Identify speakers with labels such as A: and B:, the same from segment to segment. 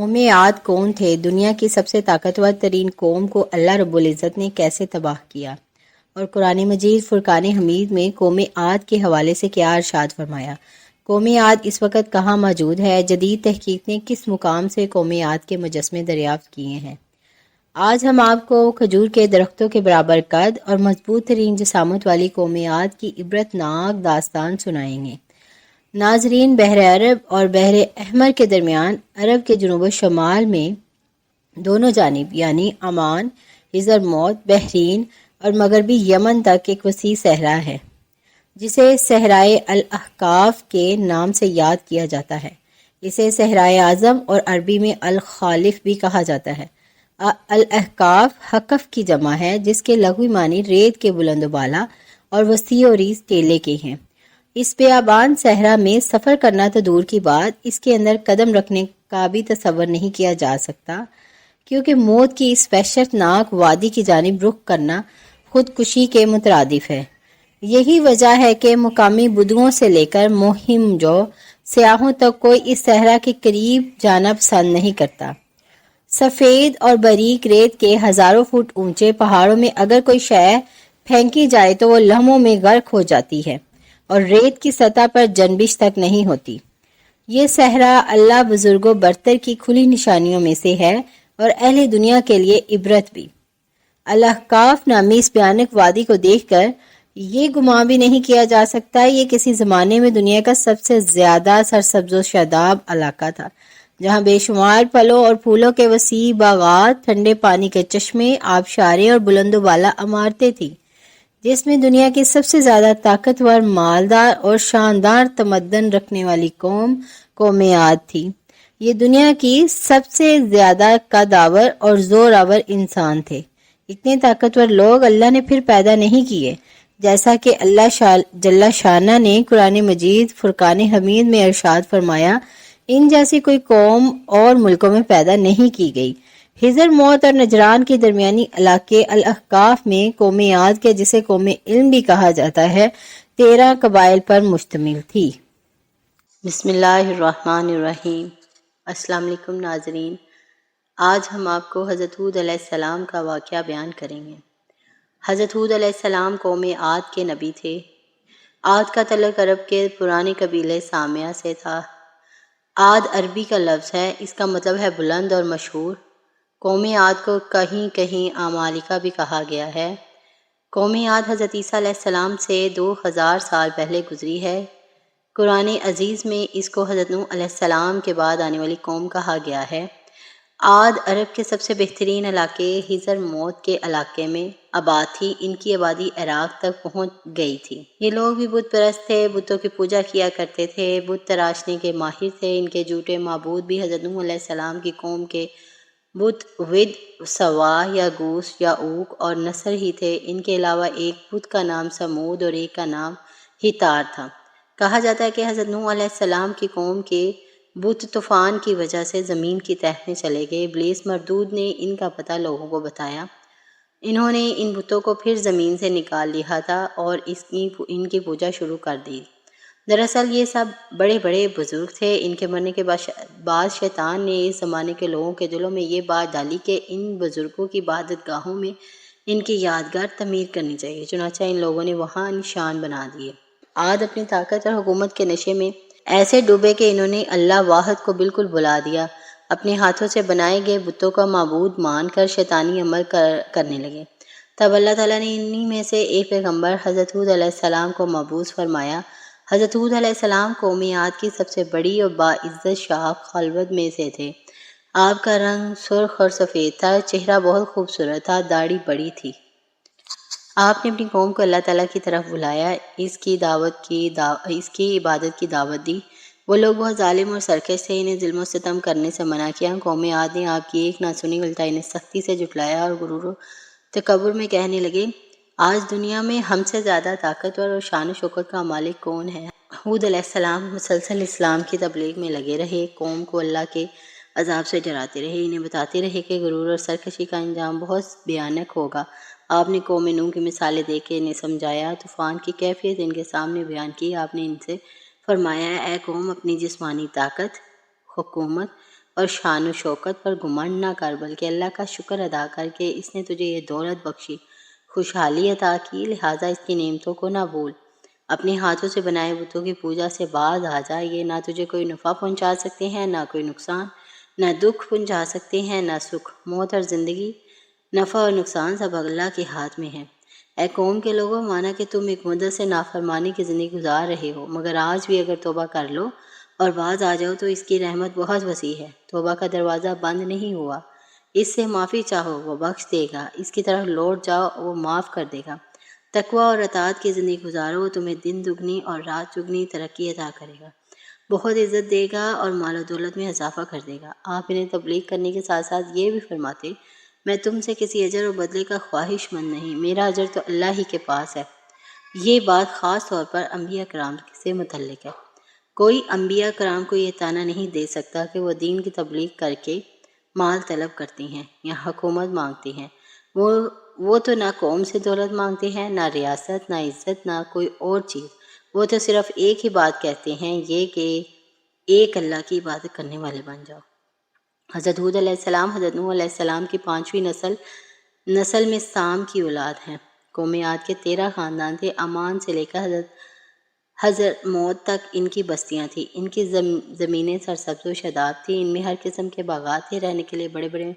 A: قوم عاد کون تھے؟ دنیا کی سب سے طاقتور ترین قوم کو اللہ رب العزت نے کیسے تباہ کیا؟ اور قرآن مجید فرقان حمید میں قوم عاد کے حوالے سے کیا ارشاد فرمایا؟ قوم عاد اس وقت کہاں موجود ہے؟ جدید تحقیق نے کس مقام سے قوم عاد کے مجسمے دریافت کیے ہیں؟ آج ہم آپ کو کھجور کے درختوں کے برابر قد اور مضبوط ترین جسامت والی قوم عاد کی عبرت ناک داستان سنائیں گے۔ ناظرین، بحر عرب اور بحر احمر کے درمیان عرب کے جنوب و شمال میں دونوں جانب یعنی عمان، حضرموت، بحرین اور مغربی یمن تک ایک وسیع صحرا ہے جسے صحرائے الاحقاف کے نام سے یاد کیا جاتا ہے۔ اسے صحرائے اعظم اور عربی میں الخالف بھی کہا جاتا ہے۔ الاحقاف حقف کی جمع ہے جس کے لغوی معنی ریت کے بلند و بالا اور وسیع و ریز ٹیلے کے ہیں۔ اس بیابان صحرا میں سفر کرنا تو دور کی بات، اس کے اندر قدم رکھنے کا بھی تصور نہیں کیا جا سکتا، کیونکہ موت کی اس وحشتناک وادی کی جانب رخ کرنا خودکشی کے مترادف ہے۔ یہی وجہ ہے کہ مقامی بدوؤں سے لے کر مہم جو سیاحوں تک کوئی اس صحرا کے قریب جانا پسند نہیں کرتا۔ سفید اور باریک ریت کے ہزاروں فٹ اونچے پہاڑوں میں اگر کوئی شے پھینکی جائے تو وہ لمحوں میں غرق ہو جاتی ہے اور ریت کی سطح پر جنبش تک نہیں ہوتی۔ یہ صحرا اللہ بزرگ و برتر کی کھلی نشانیوں میں سے ہے اور اہل دنیا کے لیے عبرت بھی۔ الاحقاف نامی اس بھیانک وادی کو دیکھ کر یہ گمان بھی نہیں کیا جا سکتا یہ کسی زمانے میں دنیا کا سب سے زیادہ سرسبز و شاداب علاقہ تھا، جہاں بے شمار پھلوں اور پھولوں کے وسیع باغات، ٹھنڈے پانی کے چشمے، آبشاریں اور بلند و بالا عمارتیں تھیں، جس میں دنیا کی سب سے زیادہ طاقتور، مالدار اور شاندار تمدن رکھنے والی قوم عاد تھی۔ یہ دنیا کی سب سے زیادہ قدآور اور زور آور انسان تھے۔ اتنے طاقتور لوگ اللہ نے پھر پیدا نہیں کیے، جیسا کہ اللہ جل شانہ نے قرآن مجید فرقان حمید میں ارشاد فرمایا، ان جیسی کوئی قوم اور ملکوں میں پیدا نہیں کی گئی۔ حضر موت اور نجران کے درمیانی علاقے الاحقاف میں قوم عاد کے جسے قوم علم بھی کہا جاتا ہے 13 قبائل پر مشتمل تھی۔ بسم اللہ الرحمن الرحیم۔ السلام علیکم ناظرین، آج ہم آپ کو حضرت ہود علیہ السلام کا واقعہ بیان کریں گے۔ حضرت ہود علیہ السلام قوم عاد کے نبی تھے۔ عاد کا تعلق عرب کے پرانے قبیلے سامیہ سے تھا۔ عاد عربی کا لفظ ہے، اس کا مطلب ہے بلند اور مشہور۔ قوم عاد کو کہیں کہیں عمالقہ بھی کہا گیا ہے۔ قوم عاد حضرت عیسیٰ علیہ السلام سے 2000 سال پہلے گزری ہے۔ قرآن عزیز میں اس کو حضرت نوح علیہ السلام کے بعد آنے والی قوم کہا گیا ہے۔ عاد عرب کے سب سے بہترین علاقے حضر موت کے علاقے میں آباد تھی۔ ان کی آبادی عراق تک پہنچ گئی تھی۔ یہ لوگ بھی بت پرست تھے، بتوں کی پوجا کیا کرتے تھے، بت تراشنے کے ماہر تھے۔ ان کے جھوٹے معبود بھی حضرت نوح علیہ السلام کی قوم کے بت ود، سوا، یاگوس، یعوق اور نصر ہی تھے۔ ان کے علاوہ ایک بت کا نام سمود اور ایک کا نام ہتار تھا۔ کہا جاتا ہے کہ حضرت نوح علیہ السلام کی قوم کے بت طوفان کی وجہ سے زمین کی تہہ میں چلے گئے۔ ابلیس مردود نے ان کا پتہ لوگوں کو بتایا۔ انہوں نے ان بتوں کو پھر زمین سے نکال لیا تھا اور ان کی پوجا شروع کر دی۔ دراصل یہ سب بڑے بڑے بزرگ تھے۔ ان کے مرنے کے بعد شیطان نے اس زمانے کے لوگوں کے دلوں میں یہ بات ڈالی کہ ان بزرگوں کی عبادت گاہوں میں ان کی یادگار تعمیر کرنی چاہیے، چنانچہ ان لوگوں نے وہاں نشان بنا دیے۔ عاد اپنی طاقت اور حکومت کے نشے میں ایسے ڈوبے کہ انہوں نے اللہ واحد کو بالکل بھلا دیا۔ اپنے ہاتھوں سے بنائے گئے بتوں کا معبود مان کر شیطانی عمل کرنے لگے۔ تب اللہ تعالیٰ نے انہی میں سے ایک پیغمبر حضرت ہود علیہ السلام کو مبعوث فرمایا۔ حضرت ہود علیہ السلام قوم عاد کی سب سے بڑی اور باعزت شاخ خلوت میں سے تھے۔ آپ کا رنگ سرخ اور سفید تھا، چہرہ بہت خوبصورت تھا، داڑھی بڑی تھی۔ آپ نے اپنی قوم کو اللہ تعالیٰ کی طرف بلایا، اس کی عبادت کی دعوت دی۔ وہ لوگ بہت ظالم اور سرکش تھے، انہیں ظلم و ستم کرنے سے منع کیا۔ قوم عاد نے آپ کی ایک نہ سنی، الٹا انہیں سختی سے جھٹلایا اور غرور و تکبر میں کہنے لگے، آج دنیا میں ہم سے زیادہ طاقتور اور شان و شوکت کا مالک کون ہے؟ ہود علیہ السلام مسلسل اسلام کی تبلیغ میں لگے رہے، قوم کو اللہ کے عذاب سے ڈراتے رہے، انہیں بتاتے رہے کہ غرور اور سرکشی کا انجام بہت بھیانک ہوگا۔ آپ نے قوم نوح کی مثالیں دے کے انہیں سمجھایا، طوفان کی کیفیت ان کے سامنے بیان کی۔ آپ نے ان سے فرمایا، اے قوم، اپنی جسمانی طاقت، حکومت اور شان و شوکت پر گھمنڈ نہ کر، بلکہ اللہ کا شکر ادا کر کہ اس نے تجھے یہ دولت بخشی، خوشحالی عطا کی، لہٰذا اس کی نعمتوں کو نہ بھول۔ اپنے ہاتھوں سے بنائے بتوں کی پوجا سے باز آ جا، یہ نہ تجھے کوئی نفع پہنچا سکتے ہیں، نہ کوئی نقصان، نہ دکھ پہنچا سکتے ہیں، نہ سکھ۔ موت اور زندگی، نفع اور نقصان سب اللہ کے ہاتھ میں ہے۔ اے قوم کے لوگوں، مانا کہ تم ایک مدت سے نافرمانی کی زندگی گزار رہے ہو، مگر آج بھی اگر توبہ کر لو اور باز آ جاؤ تو اس کی رحمت بہت وسیع ہے۔ توبہ کا دروازہ بند نہیں ہوا، اس سے معافی چاہو وہ بخش دے گا، اس کی طرف لوٹ جاؤ وہ معاف کر دے گا۔ تقویٰ اور اطاعت کی زندگی گزارو، وہ تمہیں دن دگنی اور رات چگنی ترقی عطا کرے گا، بہت عزت دے گا اور مال و دولت میں اضافہ کر دے گا۔ آپ انہیں تبلیغ کرنے کے ساتھ ساتھ یہ بھی فرماتے، میں تم سے کسی اجر و بدلے کا خواہش مند نہیں، میرا اجر تو اللہ ہی کے پاس ہے۔ یہ بات خاص طور پر انبیاء کرام سے متعلق ہے۔ کوئی انبیاء کرام کو یہ طعنہ نہیں دے سکتا کہ وہ دین کی تبلیغ کر کے مال طلب کرتے ہیں یا حکومت مانگتے ہیں۔ وہ تو نہ قوم سے دولت مانگتے ہیں، نہ ریاست، نہ عزت، نہ کوئی اور چیز۔ وہ تو صرف ایک ہی بات کہتے ہیں، یہ کہ ایک اللہ کی عبادت کرنے والے بن جاؤ۔ حضرت حود علیہ السلام حضرت نوح علیہ السلام کی 5ویں نسل میں سام کی اولاد ہیں۔ قوم عاد کے 13 خاندان تھے۔ امان سے لے کر حضرت موت تک ان کی بستیاں تھیں۔ ان کی زمینیں سرسبز و شاداب تھیں، ان میں ہر قسم کے باغات تھے، رہنے کے لیے بڑے بڑے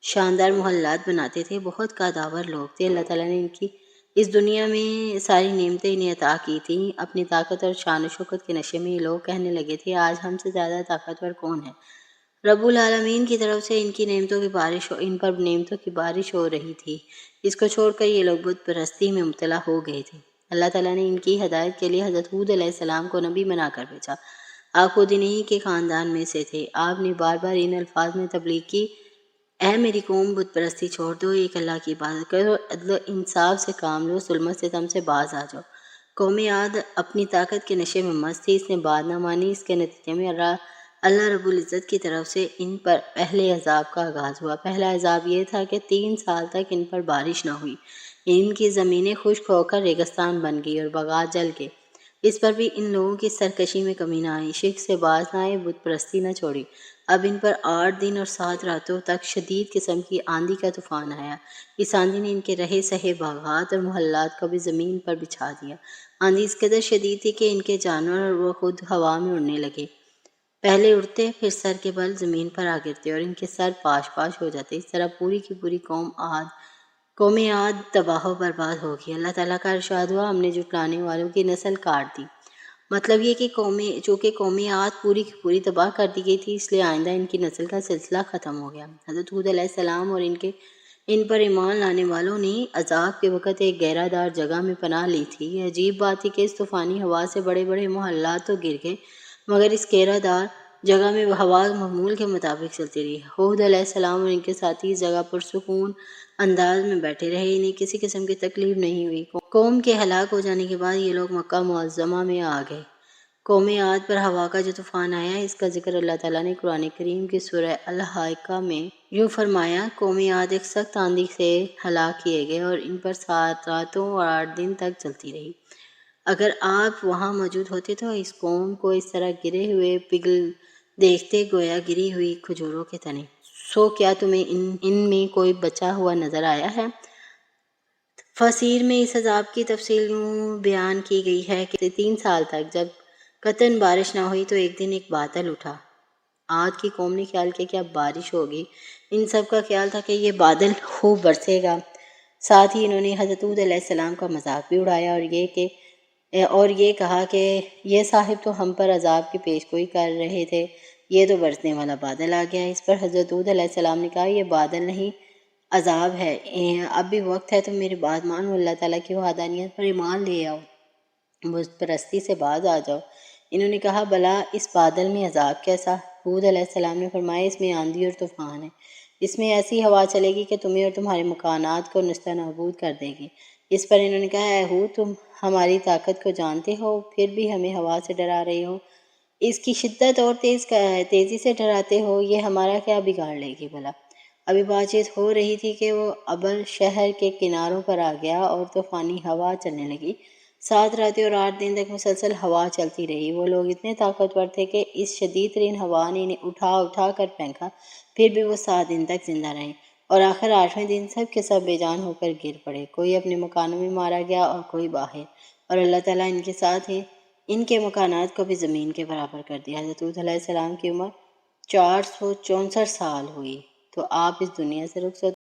A: شاندار محلات بناتے تھے، بہت قادآور لوگ تھے۔ اللہ تعالیٰ نے ان کی اس دنیا میں ساری نعمتیں انہیں عطا کی تھیں۔ اپنی طاقت اور شان و شوکت کے نشے میں یہ لوگ کہنے لگے تھے، آج ہم سے زیادہ طاقتور کون ہے؟ رب العالمین کی طرف سے ان پر نعمتوں کی بارش ہو رہی تھی۔ اس کو چھوڑ کر یہ لوگ بت پرستی میں مبتلا ہو گئے تھے۔ اللہ تعالیٰ نے ان کی ہدایت کے لیے حضرت حود علیہ السلام کو نبی بنا کر بھیجا۔ آپ خود انہی کے خاندان میں سے تھے۔ آپ نے بار بار ان الفاظ میں تبلیغ کی، اے میری قوم، بت پرستی چھوڑ دو، ایک اللہ کی عبادت کرو، عدل و انصاف سے کام لو، ظلم و ستم سے باز آ جاؤ۔ قوم عاد اپنی طاقت کے نشے میں مست تھی، اس نے بات نہ مانی۔ اس کے نتیجے میں اللہ رب العزت کی طرف سے ان پر پہلے عذاب کا آغاز ہوا۔ پہلا عذاب یہ تھا کہ 3 سال تک ان پر بارش نہ ہوئی، ان کی زمینیں خشک ہو کر ریگستان بن گئی اور باغات جل گئے۔ اس پر بھی ان لوگوں کی سرکشی میں کمی نہ آئی، شرک سے باز نہ آئے، بت پرستی نہ چھوڑی۔ اب ان پر 8 دن اور 7 راتوں تک شدید قسم کی آندھی کا طوفان آیا۔ اس آندھی نے ان کے رہے سہے باغات اور محلات کو بھی زمین پر بچھا دیا۔ آندھی اس قدر شدید تھی کہ ان کے جانور اور وہ خود ہوا میں اڑنے لگے، پہلے اڑتے پھر سر کے بل زمین پر آ گرتے اور ان کے سر پاش پاش ہو جاتے۔ اس طرح پوری کی پوری قوم عاد تباہ و برباد ہو گئی۔ اللہ تعالیٰ کا ارشاد ہوا، ہم نے جھٹلانے والوں کی نسل کاٹ دی۔ مطلب یہ کہ چونکہ قوم عاد پوری کی پوری تباہ کر دی گئی تھی، اس لیے آئندہ ان کی نسل کا سلسلہ ختم ہو گیا۔ حضرت حود علیہ السلام اور ان پر ایمان لانے والوں نے عذاب کے وقت ایک گہرا دار جگہ میں پناہ لی تھی۔ یہ عجیب بات تھی کہ اس طوفانی ہوا سے بڑے بڑے محلات تو گر گئے، مگر اس گہرا دار جگہ میں ہوا معمول کے مطابق چلتی رہی۔ حود علیہ السلام اور ان کے ساتھی اس جگہ پرسکون انداز میں بیٹھے رہے، انہیں کسی قسم کی تکلیف نہیں ہوئی۔ قوم کے ہلاک ہو جانے کے بعد یہ لوگ مکہ معظمہ میں آ گئے۔ قوم عاد پر ہوا کا جو طوفان آیا، اس کا ذکر اللہ تعالیٰ نے قرآن کریم کی سورہ الحاقہ میں یوں فرمایا، قوم عاد ایک سخت آندھی سے ہلاک کیے گئے اور ان پر 7 راتوں اور 8 دن تک چلتی رہی۔ اگر آپ وہاں موجود ہوتے تو اس قوم کو اس طرح گرے ہوئے پگھل دیکھتے گویا گری ہوئی کھجوروں کے تنے۔ سو کیا تمہیں ان میں کوئی بچا ہوا نظر آیا ہے؟ تفسیر میں اس عذاب کی تفصیل یوں بیان کی گئی ہے کہ 3 سال تک جب قطعاً بارش نہ ہوئی تو ایک دن ایک بادل اٹھا۔ عاد کی قوم نے خیال کیا کہ اب بارش ہوگی۔ ان سب کا خیال تھا کہ یہ بادل خوب برسے گا۔ ساتھ ہی انہوں نے حضرت حود علیہ السلام کا مذاق بھی اڑایا اور یہ کہا کہ یہ صاحب تو ہم پر عذاب کی پیش گوئی کر رہے تھے، یہ تو برسنے والا بادل آ گیا۔ اس پر حضرت حود علیہ السلام نے کہا، یہ بادل نہیں عذاب ہے، اب بھی وقت ہے، تم میری بات مانو، اللہ تعالیٰ کی وحدانیت پر ایمان لے آؤ، بت پرستی سے باز آ جاؤ۔ انہوں نے کہا، بھلا اس بادل میں عذاب کیسا؟ حود علیہ السلام نے فرمایا، اس میں آندھی اور طوفان ہے، اس میں ایسی ہوا چلے گی کہ تمہیں اور تمہارے مکانات کو نستہ نابود کر دے گی۔ اس پر انہوں نے کہا، اے حود، تم ہماری طاقت کو جانتے ہو، پھر بھی ہمیں ہوا سے ڈرا رہے ہو، اس کی شدت اور تیزی سے ڈراتے ہو، یہ ہمارا کیا بگاڑ لے گی بھلا؟ ابھی بات چیت ہو رہی تھی کہ وہ ابر شہر کے کناروں پر آ گیا اور طوفانی ہوا چلنے لگی۔ 7 راتیں اور 8 دن تک مسلسل ہوا چلتی رہی۔ وہ لوگ اتنے طاقتور تھے کہ اس شدید ترین ہوا نے انہیں اٹھا اٹھا کر پھینکا، پھر بھی وہ 7 دن تک زندہ رہے اور آخر 8ویں دن سب کے سب بے جان ہو کر گر پڑے۔ کوئی اپنے مکانوں میں مارا گیا اور کوئی باہر، اور اللہ تعالیٰ ان کے ساتھ ہے، ان کے مکانات کو بھی زمین کے برابر کر دیا۔ حضرت ہود علیہ السلام کی عمر 464 سال ہوئی تو آپ اس دنیا سے رخصت